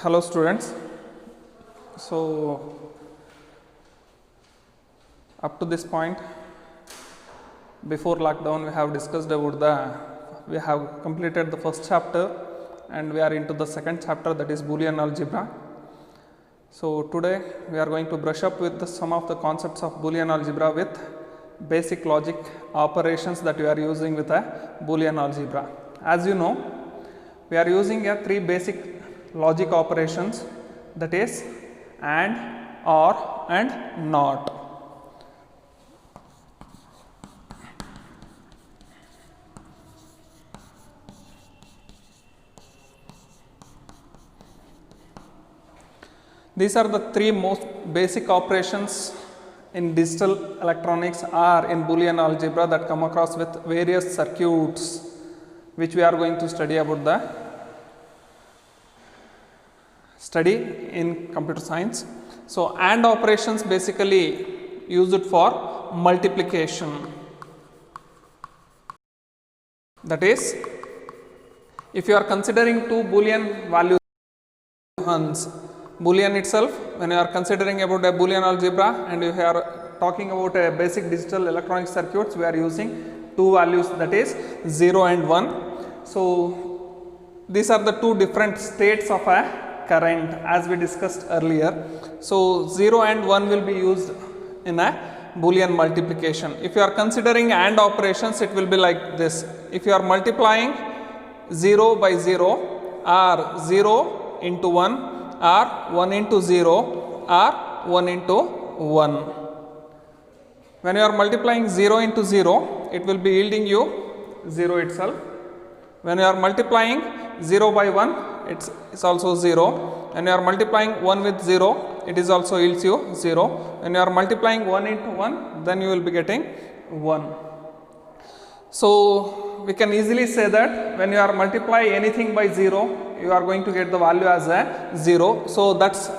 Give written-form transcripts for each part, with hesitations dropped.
Hello students. So up to this point, before lockdown, we have completed the first chapter and we are into the second chapter, that is Boolean algebra. So today we are going to brush up with some of the concepts of Boolean algebra with basic logic operations that we are using with a Boolean algebra. As you know, we are using three basic logic operations, that is AND, OR and NOT. These are the three most basic operations in digital electronics or in Boolean algebra that come across with various circuits, which we are going to study in computer science. So AND operations basically use it for multiplication. That is, if you are considering two Boolean values, Boolean itself, when you are considering about a Boolean algebra and you are talking about a basic digital electronic circuits, we are using two values, that is 0 and 1. So these are the two different states of a current as we discussed earlier. So 0 and 1 will be used in a Boolean multiplication. If you are considering AND operations, it will be like this. If you are multiplying 0 by 0 or 0 into 1 or 1 into 0 or 1 into 1. When you are multiplying 0 into 0, it will be yielding you 0 itself. When you are multiplying 0 by 1, it's also 0. When you are multiplying 1 with 0, it is also yields you 0. When you are multiplying 1 into 1, then you will be getting 1. So we can easily say that when you are multiplying anything by 0, you are going to get the value as a 0. So that's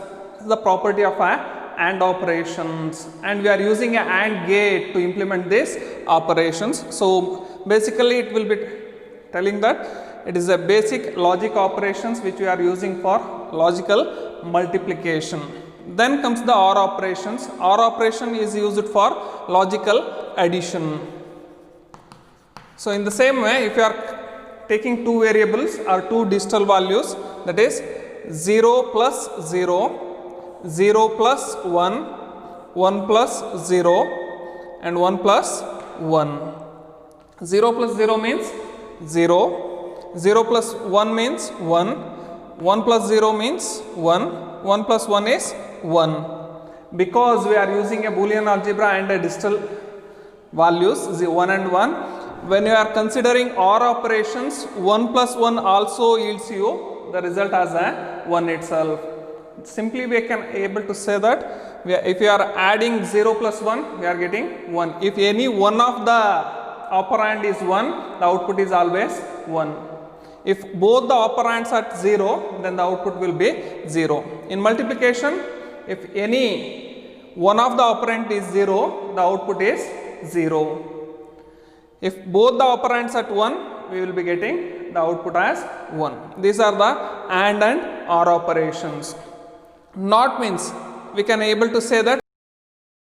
the property of a AND operations, and we are using a AND gate to implement these operations. So basically it will be telling that it is a basic logic operations which we are using for logical multiplication. Then comes the OR operations. OR operation is used for logical addition. So in the same way, if you are taking two variables or two digital values, that is 0 plus 0, 0 plus 1, 1 plus 0 and 1 plus 1. 0 plus 0 means 0, 0 plus 1 means 1, 1 plus 0 means 1, 1 plus 1 is 1. Because we are using a Boolean algebra and a digital values 1 and 1, when you are considering OR operations, 1 plus 1 also yields you the result as a 1 itself. Simply we can able to say that if you are adding 0 plus 1, we are getting 1. If any one of the operand is 1, the output is always 1. If both the operands are 0, then the output will be 0. In multiplication, if any one of the operand is 0, the output is 0. If both the operands at 1, we will be getting the output as 1. These are the AND and OR operations. NOT means we can able to say that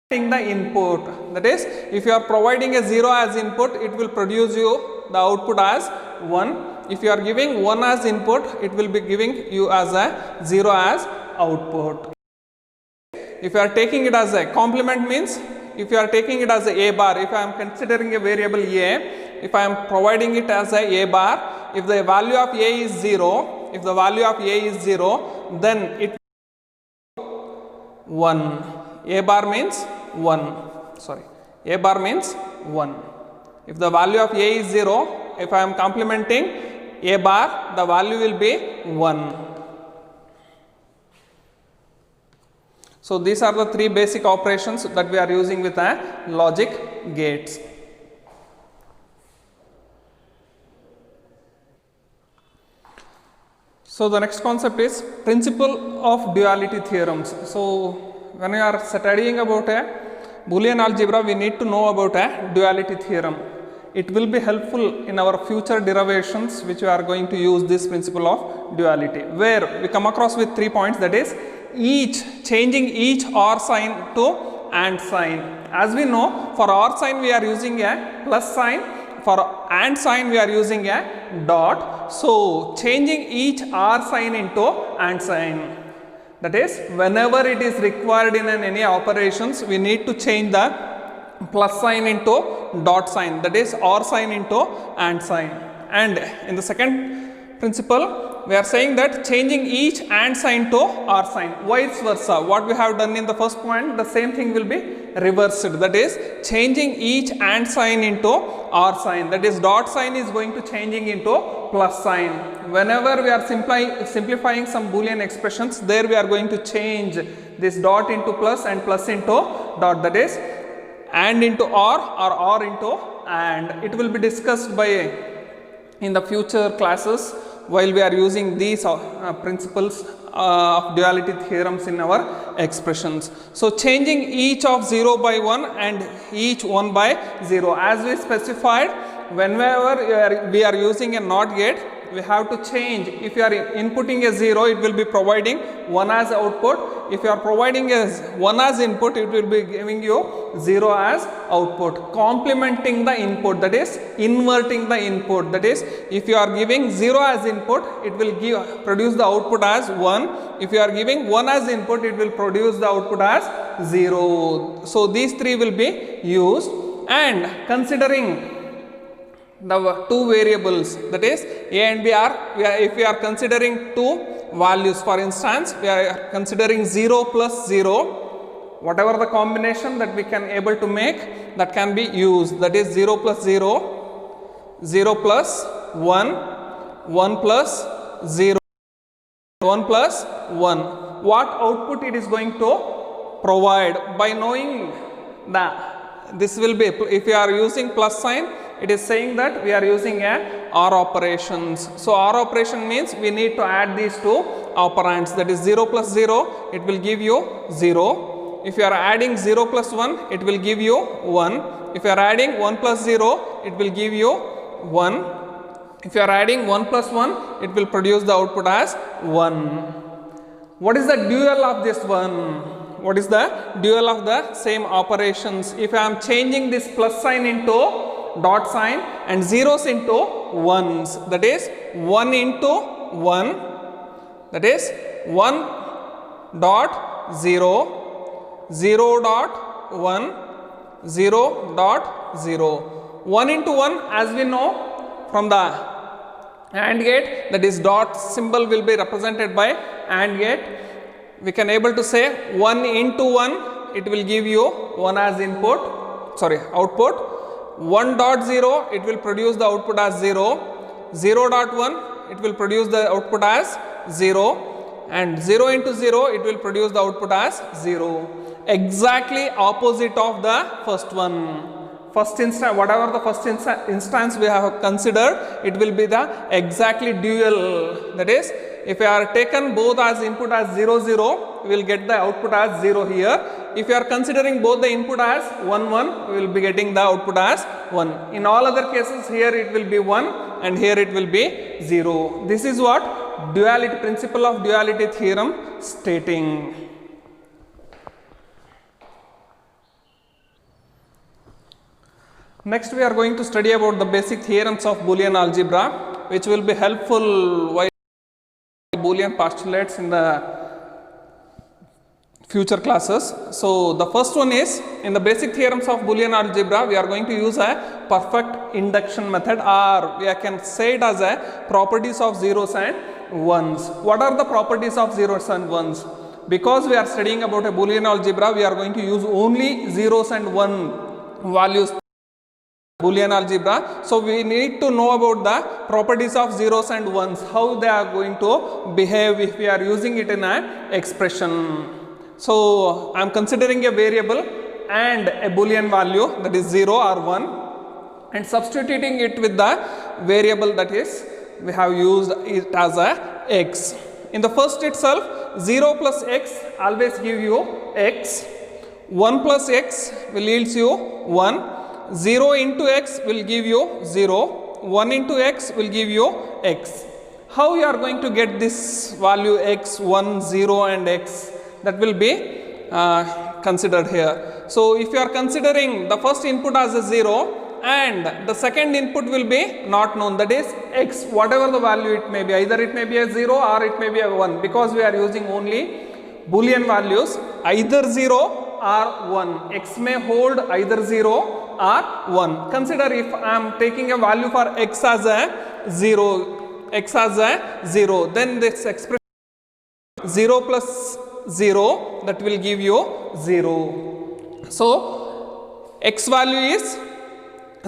the input, that is, if you are providing a 0 as input, it will produce you the output as 1. If you are giving 1 as input, it will be giving you as a 0 as output. If you are taking it as a complement means, if you are taking it as a bar, if I am considering a variable a, if I am providing it as a bar, if the value of a is 0, if the value of a is 0, then it 1. A bar means 1. Sorry, a bar means 1. If the value of a is 0, if I am complementing a bar, the value will be 1. So these are the three basic operations that we are using with a logic gates. So the next concept is principle of duality theorems. So when we are studying about a Boolean algebra, we need to know about a duality theorem. it will be helpful in our future derivations which we are going to use this principle of duality, where we come across with 3 points, that is changing each or sign to and sign. As we know, for or sign we are using a plus sign, for and sign we are using a dot. So changing each or sign into and sign, that is whenever it is required in any operations, we need to change the plus sign into dot sign, that is or sign into and sign. And in the second principle, we are saying that changing each and sign to or sign, vice versa. What we have done in the first point, the same thing will be reversed, that is changing each and sign into or sign, that is dot sign is going to changing into plus sign. Whenever we are simplifying some Boolean expressions, there we are going to change this dot into plus and plus into dot, that is and into or into and. It will be discussed in the future classes while we are using these principles of duality theorems in our expressions. So changing each of 0 by 1 and each 1 by 0, as we specified, whenever we are using a NOT gate, we have to change. If you are inputting a 0, it will be providing 1 as output. If you are providing a 1 as input, it will be giving you 0 as output, complementing the input, that is inverting the input. That is, if you are giving 0 as input, it will produce the output as 1. If you are giving 1 as input, it will produce the output as 0. So these three will be used. And considering the two variables, that is a and b if we are considering two values, for instance we are considering 0 plus 0, whatever the combination that we can able to make, that can be used, that is 0 plus 0, 0 plus 1, 1 plus 0, 1 plus 1. What output it is going to provide? By knowing that this will be, if you are using plus sign, it is saying that we are using a OR operations. So OR operation means we need to add these two operands, that is 0 plus 0, it will give you 0. If you are adding 0 plus 1, it will give you 1. If you are adding 1 plus 0, it will give you 1. If you are adding 1 plus 1, it will produce the output as 1. What is the dual of this one? What is the dual of the same operations? If I am changing this plus sign into dot sign and zeros into ones, that is 1 into 1, that is 1 dot 0, 0 dot 1, 0 dot 0. 1 into 1, as we know from the AND gate, that is dot symbol will be represented by AND gate. We can able to say 1 into 1, it will give you 1 as output. 1 dot 0, it will produce the output as 0. 0 dot 1, it will produce the output as 0. And 0 into 0, it will produce the output as 0. Exactly opposite of the first one. First instance, whatever the first instance we have considered, it will be the exactly dual. That is, if you are taken both as input as 0, 0, we will get the output as 0 here. If you are considering both the input as 1, 1, we will be getting the output as 1. In all other cases, here it will be 1 and here it will be 0. This is what duality, principle of duality theorem stating. Next we are going to study about the basic theorems of Boolean algebra, which will be helpful while Boolean postulates in the future classes. So the first one is, in the basic theorems of Boolean algebra, we are going to use a perfect induction method, or we can say it as a properties of zeros and ones. What are the properties of zeros and ones? Because we are studying about a Boolean algebra, we are going to use only zeros and one values Boolean algebra. So we need to know about the properties of zeros and ones, how they are going to behave if we are using it in an expression. So I am considering a variable and a Boolean value, that is 0 or 1, and substituting it with the variable, that is we have used it as a x. In the first itself, 0 plus x always give you x, 1 plus x will yields you 1, 0 into x will give you 0, 1 into x will give you x. How you are going to get this value x, 1, 0 and x? That will be considered here. So if you are considering the first input as a 0 and the second input will be not known, that is x, whatever the value it may be, either it may be a 0 or it may be a 1, because we are using only Boolean values, either 0 or 1. X may hold either 0 or 1. Consider if I am taking a value for x as a 0, then this expression 0 plus 0, that will give you 0. So x value is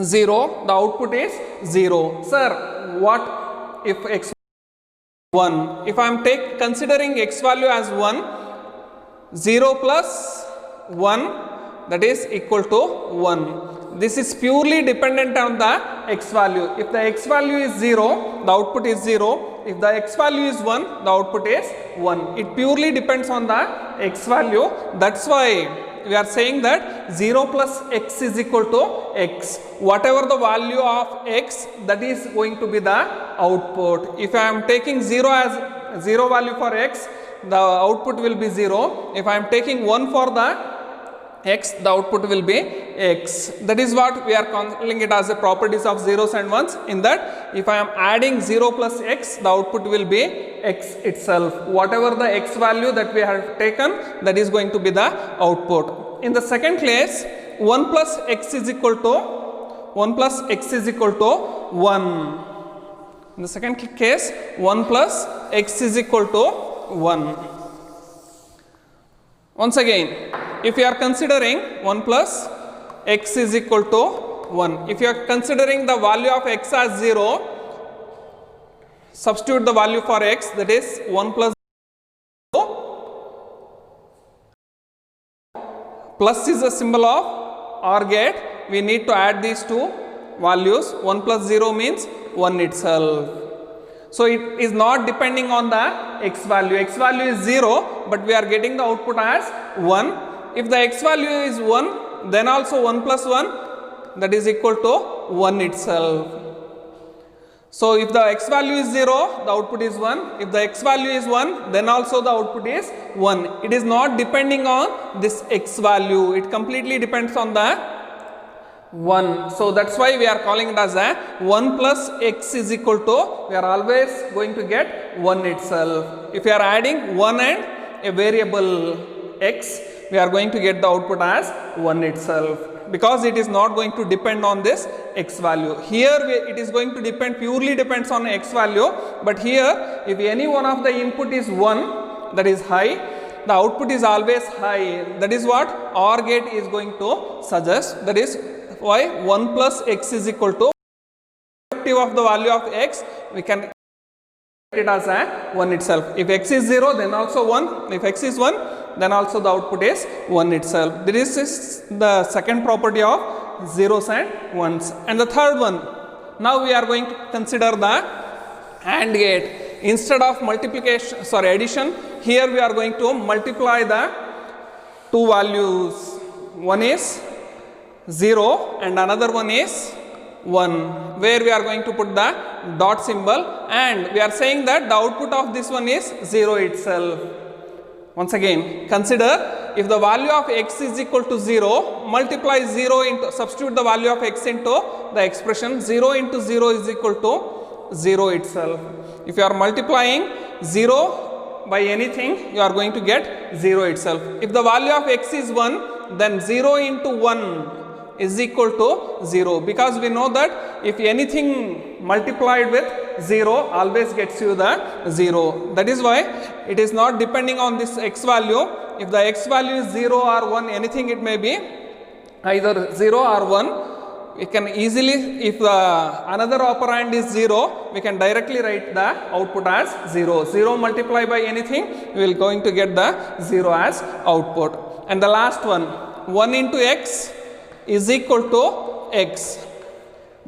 0, the output is 0. Sir, what if x 1? If I am considering x value as 1, 0 plus 1, that is equal to 1. This is purely dependent on the x value. If the x value is 0, the output is 0. If the x value is 1, the output is 1. It purely depends on the x value. That's why we are saying that 0 plus x is equal to x. Whatever the value of x, that is going to be the output. If I am taking 0 as 0 value for x, the output will be 0. If I am taking 1 for the x, the output will be x. That is what we are calling it as the properties of zeros and ones. In that, if I am adding 0 plus x, the output will be x itself. Whatever the x value that we have taken, that is going to be the output. In the second case, 1 plus x is equal to 1. In the second case, 1 plus x is equal to 1. Once again, if you are considering 1 plus x is equal to 1, if you are considering the value of x as 0, substitute the value for x, that is 1 plus 0. Plus is a symbol of OR gate. We need to add these two values. 1 plus 0 means 1 itself. So it is not depending on the x value. X value is 0, but we are getting the output as 1. If the x value is 1, then also 1 plus 1, that is equal to 1 itself. So if the x value is 0, the output is 1. If the x value is 1, then also the output is 1. It is not depending on this x value. It completely depends on the 1. So that's why we are calling it as a 1 plus x is equal to, we are always going to get 1 itself. If we are adding 1 and a variable x, we are going to get the output as 1 itself, because it is not going to depend on this x value. Here it is going to depend, purely depends on x value, but here if any one of the input is 1, that is high, the output is always high. That is what OR gate is going to suggest. That is why 1 plus x is equal to, irrespective of the value of x, we can write it as a 1 itself. If x is 0, then also 1. If x is 1, then also the output is 1 itself. This is the second property of zeros and ones. And the third one, now we are going to consider the AND gate. Instead of addition, here we are going to multiply the two values. One is 0 and another one is 1, where we are going to put the dot symbol, and we are saying that the output of this one is 0 itself. Once again, consider if the value of x is equal to 0, multiply 0 into, substitute the value of x into the expression. 0 into 0 is equal to 0 itself. If you are multiplying 0 by anything, you are going to get 0 itself. If the value of x is 1, then 0 into 1 is equal to 0, because we know that if anything multiplied with 0 always gets you the 0. That is why it is not depending on this x value. If the x value is 0 or 1, anything it may be, either 0 or 1, we can easily, if another operand is 0, we can directly write the output as 0. 0 multiplied by anything, we will going to get the 0 as output. And the last one, 1 into x is equal to x,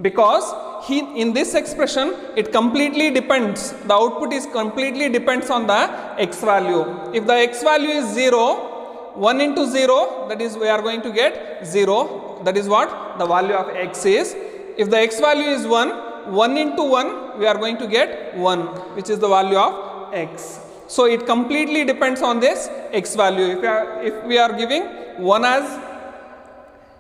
because in this expression it completely depends, the output is completely depends on the x value. If the x value is 0, 1 into 0, that is we are going to get 0. That is what the value of x is. If the x value is 1, 1 into 1 we are going to get 1, which is the value of x. So it completely depends on this x value. If we are giving 1 as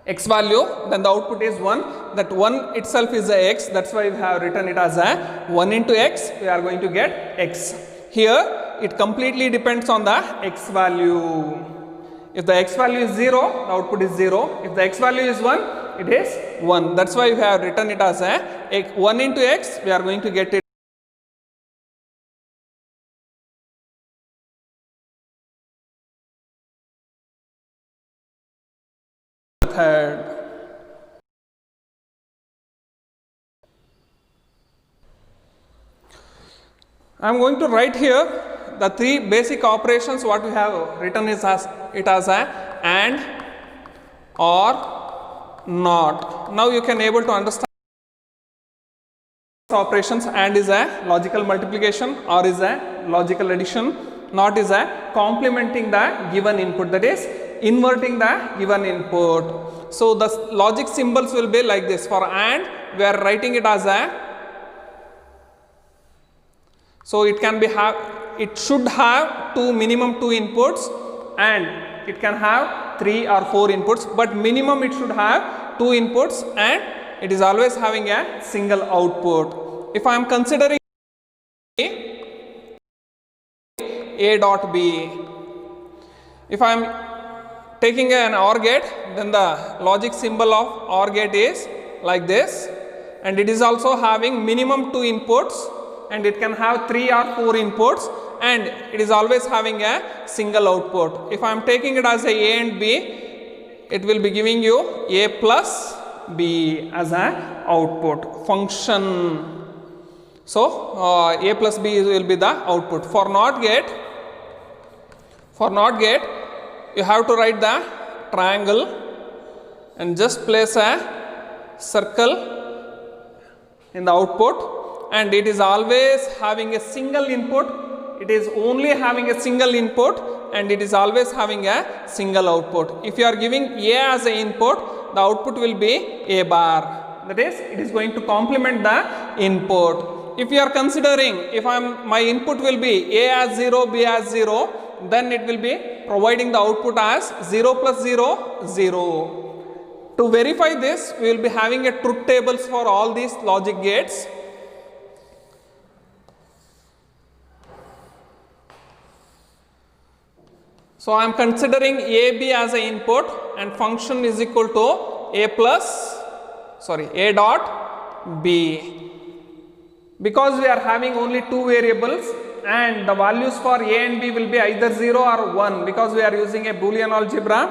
x value, then the output is 1. That 1 itself is a x, that's why we have written it as a 1 into x, we are going to get x. Here it completely depends on the x value. If the x value is 0, the output is 0. If the x value is 1, it is 1. That's why we have written it as a 1 into x, we are going to get it method. I am going to write here the three basic operations. What we have written is as a and, or, not. Now you can able to understand operations. And is a logical multiplication, or is a logical addition, not is a complementing the given input, that is inverting the given input. So the logic symbols will be like this. For and we are writing it as a, so it can be it should have minimum 2 inputs, and it can have 3 or 4 inputs, but minimum it should have 2 inputs, and it is always having a single output. If I am considering A dot B, if I am taking an OR gate, then the logic symbol of OR gate is like this, and it is also having minimum 2 inputs, and it can have 3 or 4 inputs, and it is always having a single output. If I am taking it as a and B, it will be giving you A plus B as an output function. So A plus B will be the output. For NOT gate, you have to write the triangle and just place a circle in the output, and it is always having a single input. It is only having a single input, and it is always having a single output. If you are giving A as an input, the output will be A bar. That is, it is going to complement the input. If you are considering, if my input will be A as 0, B as 0, then it will be providing the output as 0 plus 0, 0. To verify this, we will be having a truth tables for all these logic gates. So I am considering AB as an input, and function is equal to A dot B. Because we are having only 2 variables, and the values for A and B will be either 0 or 1, because we are using a Boolean algebra,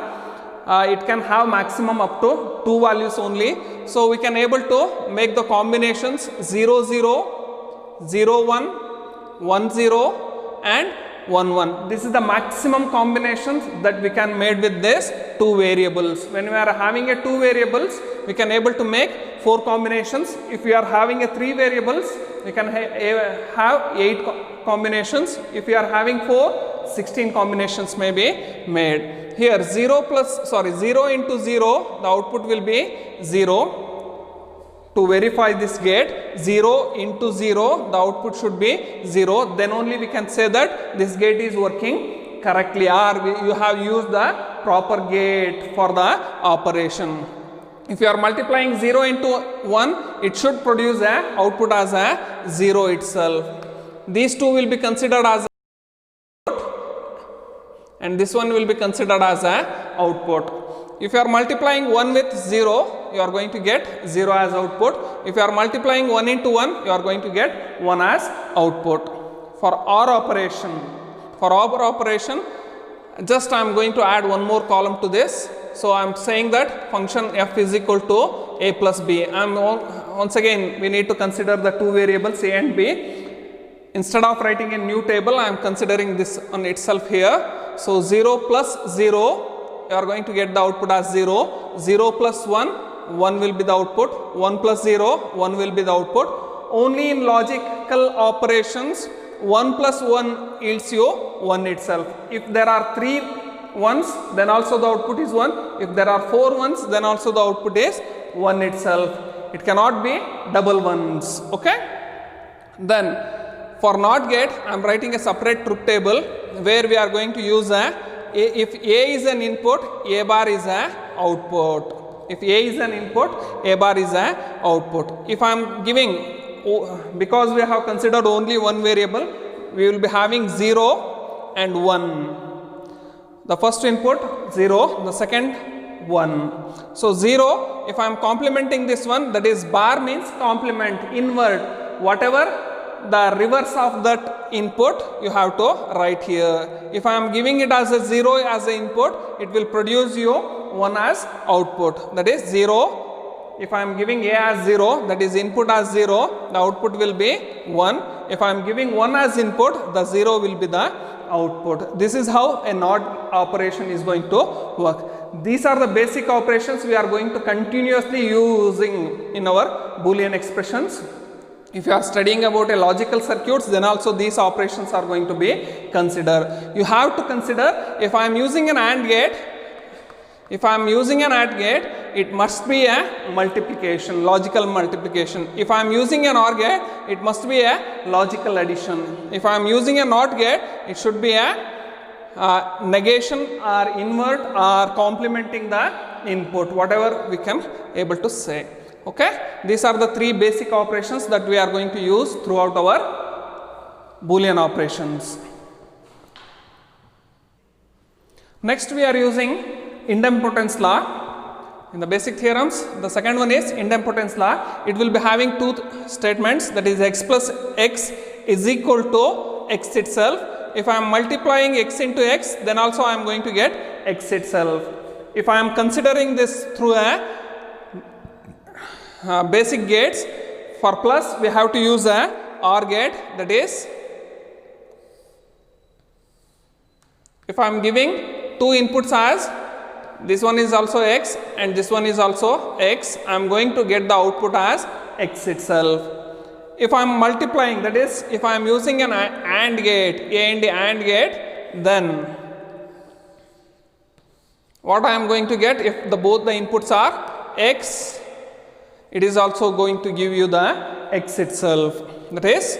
it can have maximum up to 2 values only. So we can able to make the combinations 0 0, 0 1, 1 0 and 1 1. This is the maximum combinations that we can made with this 2 variables. When we are having a 2 variables, we can able to make 4 combinations. If we are having a 3 variables, we can have 8 combinations. If we are having 4, 16 combinations may be made. Here 0 into 0, the output will be 0. To verify this gate, 0 into 0, the output should be 0. Then only we can say that this gate is working correctly, or you have used the proper gate for the operation. If you are multiplying 0 into 1, it should produce a output as a 0 itself. These two will be considered as and this one will be considered as a output. If you are multiplying 1 with 0, you are going to get 0 as output. If you are multiplying 1 into 1, you are going to get 1 as output. For OR operation, just I am going to add one more column to this. So I am saying that function f is equal to A plus B. Once again, we need to consider the 2 variables A and B. Instead of writing a new table, I am considering this on itself here. So 0 plus 0, you are going to get the output as 0. 0 plus 1, 1 will be the output. 1 plus 0, 1 will be the output. Only in logical operations, 1 plus 1 yields you 1 itself. If there are 3 ones, then also the output is 1. If there are 4 ones, then also the output is 1 itself. It cannot be double ones. Okay. Then for NOT gate, I am writing a separate truth table where we are going to use if A is an input, A bar is a output. If A is an input, A bar is a output. If I am giving, because we have considered only one variable, we will be having 0 and 1. The first input 0, the second 1. So 0, if I am complementing this one, that is bar means complement, invert, whatever the reverse of that input you have to write here. If I am giving it as a 0 as an input, it will produce you 1 as output, that is 0. If I am giving A as 0, that is input as 0, the output will be 1. If I am giving 1 as input, the 0 will be the output. This is how a NOT operation is going to work. These are the basic operations we are going to continuously using in our Boolean expressions. If you are studying about a logical circuits, then also these operations are going to be considered. You have to consider, if I am using an AND gate, it must be a multiplication, logical multiplication. If I am using an OR gate, it must be a logical addition. If I am using a NOT gate, it should be a negation or invert or complementing the input, whatever we can able to say. Okay, these are the 3 basic operations that we are going to use throughout our Boolean operations. Next, we are using idempotence law. In the basic theorems, the second one is idempotence law. It will be having 2 statements, that is x plus x is equal to x itself. If I am multiplying x into x, then also I am going to get x itself. If I am considering this through a basic gates, for plus we have to use a OR gate, that is, if I am giving 2 inputs as this one is also x and this one is also x, I am going to get the output as x itself. If I am multiplying, that is, if I am using an AND gate, A and AND gate, then what I am going to get, if both the inputs are x, it is also going to give you the x itself. That is,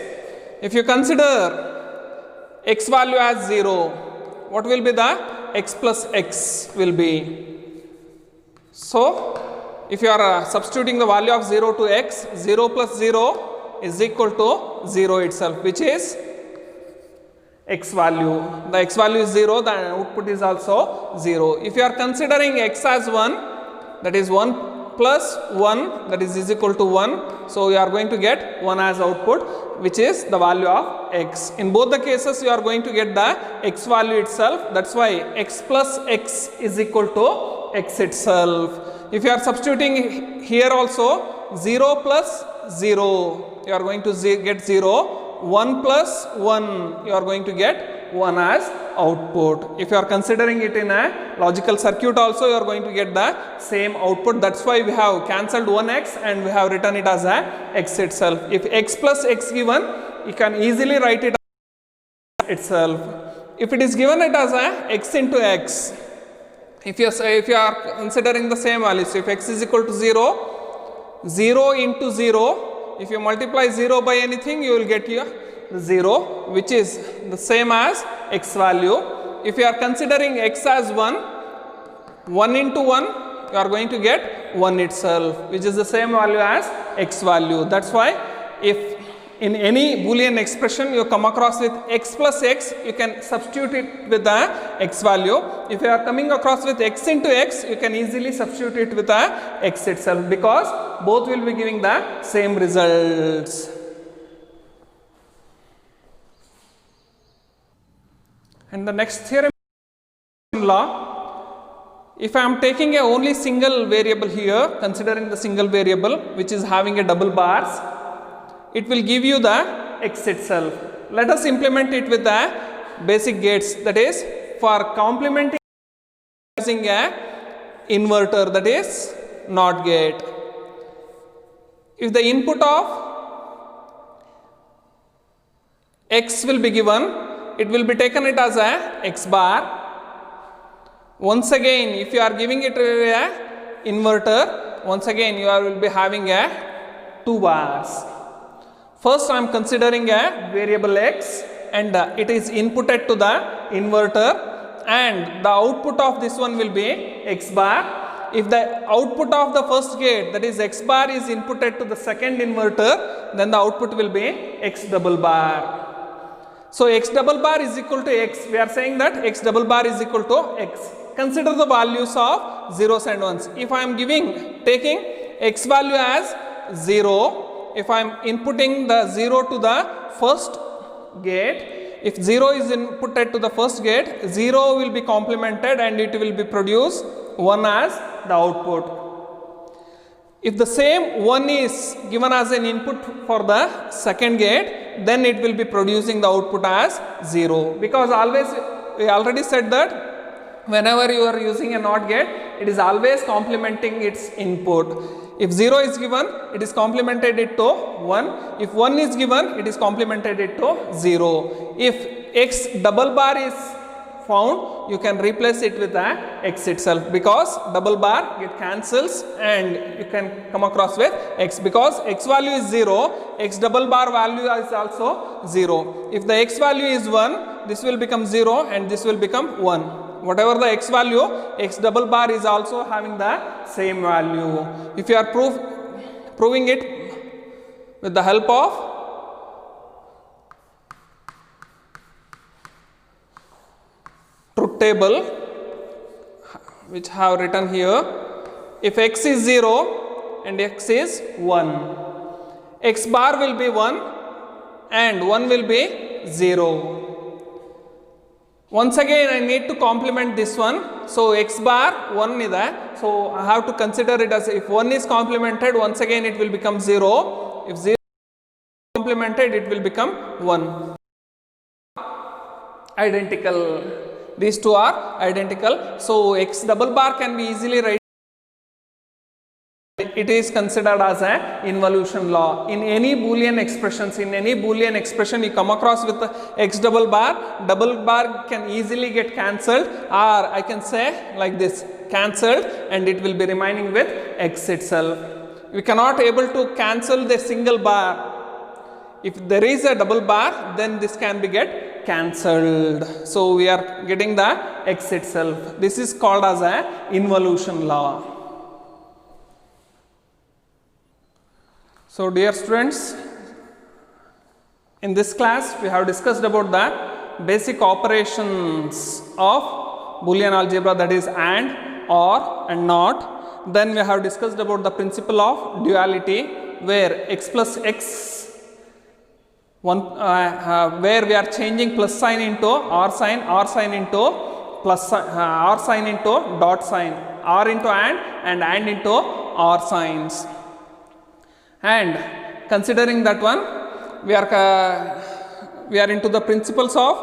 if you consider x value as 0, what will be the x plus x will be? So, if you are substituting the value of 0 to x, 0 plus 0 is equal to 0 itself, which is x value. The x value is 0, the output is also 0. If you are considering x as 1, that is 1 plus 1, that is equal to 1. So, you are going to get 1 as output, which is the value of x. In both the cases, you are going to get the x value itself. That is why x plus x is equal to x itself. If you are substituting here also 0 plus 0, you are going to get 0. 1 plus 1, you are going to get 1 as output. If you are considering it in a logical circuit also, you are going to get the same output. That is why we have cancelled 1x and we have written it as a x itself. If x plus x given, you can easily write it as itself. If it is given it as a x into x, if you are considering the same values, if x is equal to 0, 0 into 0, if you multiply 0 by anything, you will get your 0, which is the same as x value. If you are considering x as 1, 1 into 1, you are going to get 1 itself, which is the same value as x value. That is why if in any Boolean expression you come across with x plus x, you can substitute it with the x value. If you are coming across with x into x, you can easily substitute it with the x itself, because both will be giving the same results. And the next theorem law, if I am taking a only single variable here, considering the single variable which is having a double bars, it will give you the x itself. Let us implement it with the basic gates, that is, for complementing using a inverter, that is NOT gate. If the input of x will be given, it will be taken it as a x bar. Once again, if you are giving it a inverter, once again you will be having a 2 bars. First I am considering a variable x and it is inputted to the inverter and the output of this one will be x bar. If the output of the first gate, that is x bar, is inputted to the second inverter, then the output will be x double bar. So x double bar is equal to x. We are saying that x double bar is equal to x. Consider the values of zeros and ones. If I am taking x value as 0, if I am inputting the 0 to the first gate, if 0 is inputted to the first gate, 0 will be complemented and it will be produce 1 as the output. If the same 1 is given as an input for the second gate, then it will be producing the output as 0, because always we already said that whenever you are using a NOT gate, it is always complementing its input. If 0 is given, it is complemented it to 1. If 1 is given, it is complemented it to 0. If x double bar is found, you can replace it with the x itself, because double bar get cancels and you can come across with x, because x value is 0, x double bar value is also 0. If the x value is 1, this will become 0 and this will become 1. Whatever the x value, x double bar is also having the same value. If you are proving it with the help of truth table, which I have written here, if x is 0 and x is 1, x bar will be 1 and 1 will be 0. Once again I need to complement this one, so x bar 1 is that, so I have to consider it as, if 1 is complemented, once again it will become 0, if 0 is complemented it will become 1. Identical, these two are identical, so x double bar can be easily written. It is considered as an involution law. In any Boolean expressions, in any Boolean expression you come across with x double bar can easily get cancelled, or I can say like this, cancelled, and it will be remaining with x itself. We cannot able to cancel the single bar. If there is a double bar, then this can be get cancelled. So we are getting the x itself. This is called as an involution law. So dear students, in this class we have discussed about the basic operations of Boolean algebra, that is AND, OR and NOT. Then we have discussed about the principle of duality, where x plus x, where we are changing plus sign into or sign into plus or sign into dot sign, or into and into or signs. And considering that one, we are into the principles of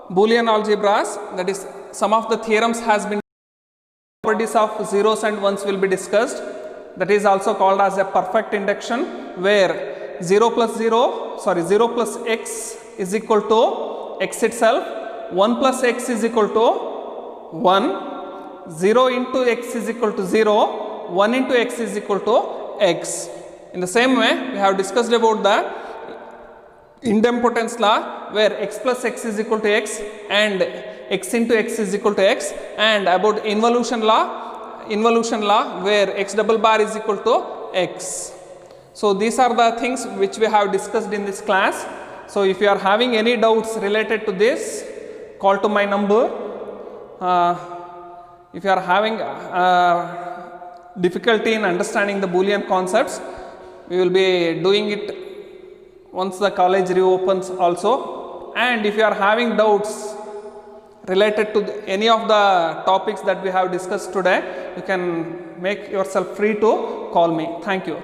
Boolean algebras, that is some of the theorems has been, properties of zeros and ones will be discussed. That is also called as a perfect induction, where 0 plus x is equal to x itself, 1 plus x is equal to 1, 0 into x is equal to 0, 1 into x is equal to x. In the same way, we have discussed about the idempotence law, where x plus x is equal to x and x into x is equal to x, and about involution law, where x double bar is equal to x. So these are the things which we have discussed in this class. So if you are having any doubts related to this, call to my number. If you are having difficulty in understanding the Boolean concepts, we will be doing it once the college reopens also. And if you are having doubts related to any of the topics that we have discussed today, you can make yourself free to call me. Thank you.